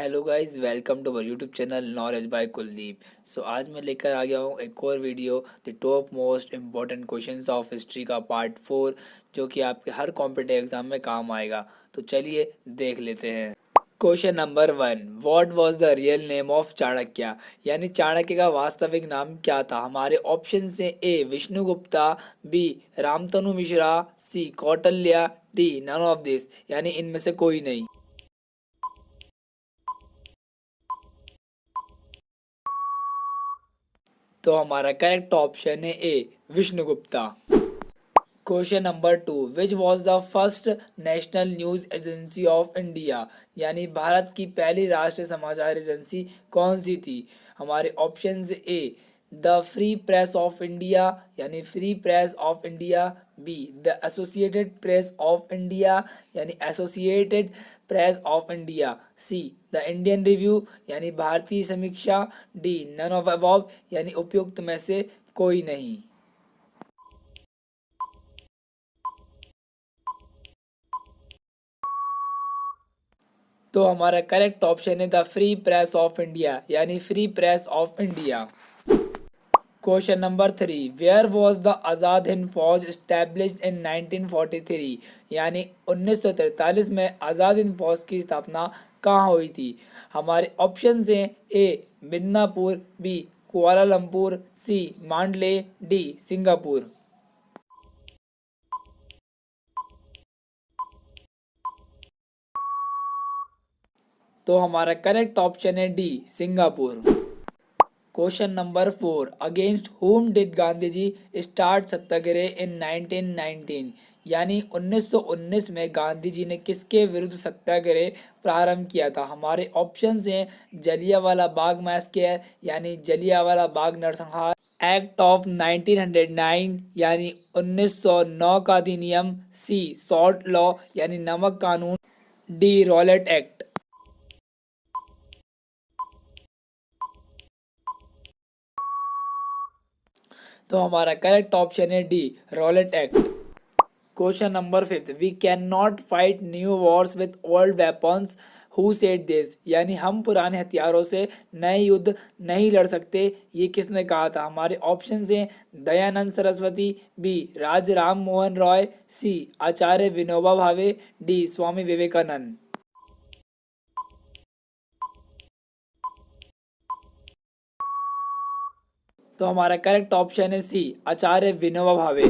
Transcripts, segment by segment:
Hello guys, welcome to our YouTube channel knowledge by Kuldeep. आज मैं लेकर आ गया हूँ एक और video, the top most important questions of history का पार्ट 4, जो कि आपके हर कॉम्पिटिटिव एग्जाम में काम आएगा। तो चलिए देख लेते हैं। Question number 1, what was the real name of Chanakya? यानी चाणक्य का वास्तविक नाम क्या था? हमारे ऑप्शन से A Vishnugupta, B Ramtanu Mishra, C Kautilya, D none of this, यानी इनमें से कोई नहीं। तो हमारा करेक्ट ऑप्शन है A Vishnugupta. Question number 2, which was the first national news agency of India? यानी भारत की पहली राष्ट्रीय समाचार एजेंसी कौन सी थी? हमारे option A the free press of India, यानी free press of India, B the associated press of India, यानी associated press of India, C the Indian review, यानी भारतीय समीक्षा, डी नन ऑफ अबव, यानी उपयुक्त में से कोई नहीं। तो हमारा करेक्ट ऑप्शन है the free press of India, यानी free press of India. Question number 3, where was the Azad Hind Fauj established इन 1943? यानी 1943 में आज़ाद हिंद फौज की स्थापना कहाँ हुई थी? हमारे ऑप्शन हैं A Midnapore, B Kuala Lumpur, C Mandalay, D Singapore. तो हमारा करेक्ट ऑप्शन है D Singapore. Question number 4, against whom did Gandhi ji start satyagraha in 1919? यानी 1919 में गांधी जी ने किसके विरुद्ध सत्याग्रह प्रारंभ किया था? हमारे ऑप्शंस हैं जलियांवाला बाग मैसकेयर, यानी जलियांवाला बाग नरसंहार, एक्ट ऑफ 1909, यानी 1909 का अधिनियम, सी सॉल्ट लॉ, यानी नमक कानून, डी रॉलेट एक्ट। तो हमारा करेक्ट ऑप्शन है D Rowlatt act. Question number 5, we can not fight new wars with old weapons, who said this? यानी हम पुराने हथियारों से नए युद्ध नहीं लड़ सकते, ये किसने कहा था? हमारे ऑप्शन हैं दयानंद सरस्वती, बी राज राम मोहन रॉय, सी आचार्य विनोबा भावे, डी स्वामी विवेकानंद। तो हमारा करेक्ट ऑप्शन है सी Acharya Vinoba Bhave.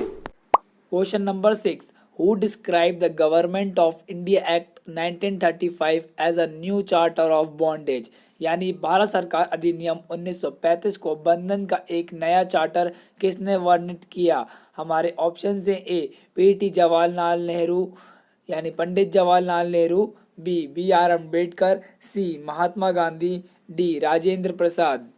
Question number 6, who describe the government of India act 1935 as a new charter of bondage? यानी भारत सरकार अधिनियम 1935 को बंधन का एक नया चार्टर किसने वर्णित किया? हमारे ऑप्शन हैं ए पीटी जवाहरलाल नेहरू, यानी Pandit Jawaharlal Nehru, B B R Ambedkar, C Mahatma Gandhi, D Rajendra Prasad.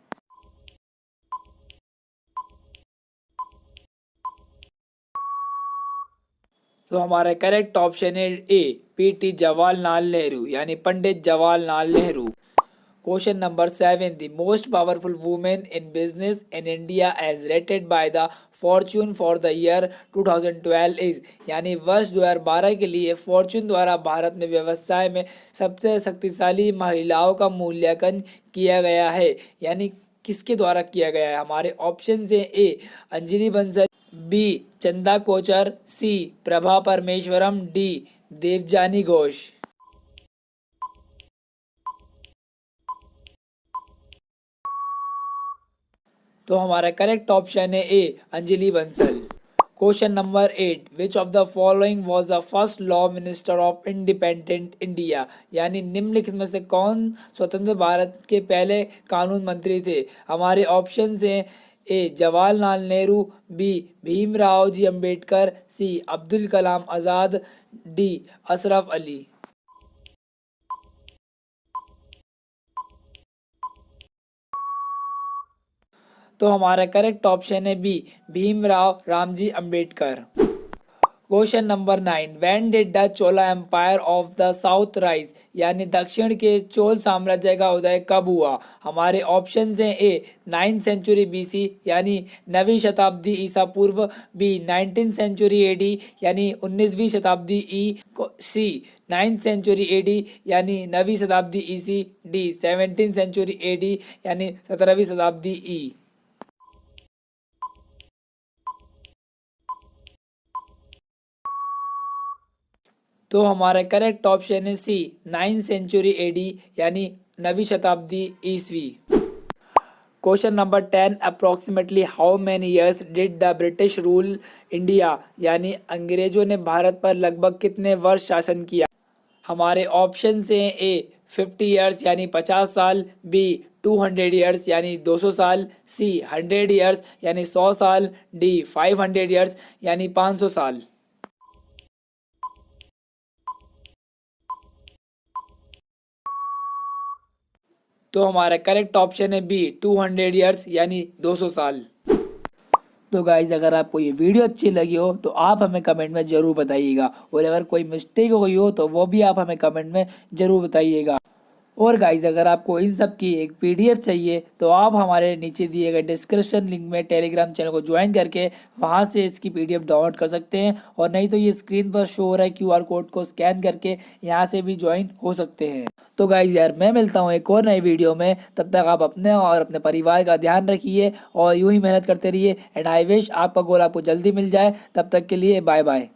तो हमारा करेक्ट ऑप्शन है ए पीटी जवाहरलाल नेहरू, यानी Pandit Jawaharlal Nehru. Question number 7, the most powerful women in business in India as rated by the Fortune for the year 2012 is? यानी वर्ष 2012 के लिए फॉर्च्यून द्वारा भारत में व्यवसाय में सबसे शक्तिशाली महिलाओं का मूल्यांकन किया गया है, यानी किसके द्वारा किया गया है? हमारे ऑप्शन हैं ए Anjali Bansal, B Chanda Kochhar, C Prabha Parameswaram, D Devjani Ghosh. तो हमारा करेक्ट ऑप्शन है A Anjali Bansal. Question number 8, which of the following was the first law minister of independent India? यानी निम्नलिखित में से कौन स्वतंत्र भारत के पहले कानून मंत्री थे? हमारे ऑप्शन हैं A Jawaharlal Nehru, B Bhimrao G Ambedkar, C Abdul Kalam Azad, D Ashraf Ali. तो हमारा करेक्ट ऑप्शन है B Bhimrao Ramji Ambedkar. Question number 9, when did the Chola empire of the south rise, यानी दक्षिण के चोल साम्राज्य का उदय कब हुआ। हमारे ऑप्शन हैं ए 9th सेंचुरी BC यानी 9वीं शताब्दी ईसा पूर्व, बी 19th सेंचुरी AD यानी 19वीं शताब्दी सी 9th सेंचुरी AD यानी 9वीं शताब्दी EC, D 17th century AD यानी 17वीं शताब्दी ई। तो हमारा करेक्ट ऑप्शन है सी 9th सेंचुरी AD यानी 9वीं शताब्दी ईस्वी। Question number 10, approximately how many years did the British rule India, यानी अंग्रेजों ने भारत पर लगभग कितने वर्ष शासन किया। हमारे ऑप्शन से ए 50 ईयर्स यानी 50 साल, बी 200 ईयर्स यानी 200 साल, सी 100 ईयर्स यानी 100 साल, डी 500 ईयर्स यानी 500 साल। तो हमारा करेक्ट ऑप्शन है बी 200 ईयर्स यानी 200 साल। तो गाइज अगर आपको ये वीडियो अच्छी लगी हो तो आप हमें कमेंट में ज़रूर बताइएगा, और अगर कोई मिस्टेक हो गई हो तो वो भी आप हमें कमेंट में ज़रूर बताइएगा। और गाइज अगर आपको इन सब की एक PDF चाहिए तो आप हमारे नीचे दिए गए डिस्क्रिप्शन लिंक में टेलीग्राम चैनल को ज्वाइन करके वहां से इसकी PDF डाउनलोड कर सकते हैं, और नहीं तो ये स्क्रीन पर शो हो रहा है QR कोड को स्कैन करके यहाँ से भी ज्वाइन हो सकते हैं। तो गाइज यार मैं मिलता हूँ एक और नई वीडियो में, तब तक आप अपने और अपने परिवार का ध्यान रखिए और यूं ही मेहनत करते रहिए। एंड आई विश आपका गोल आपको जल्दी मिल जाए। तब तक के लिए बाय बाय।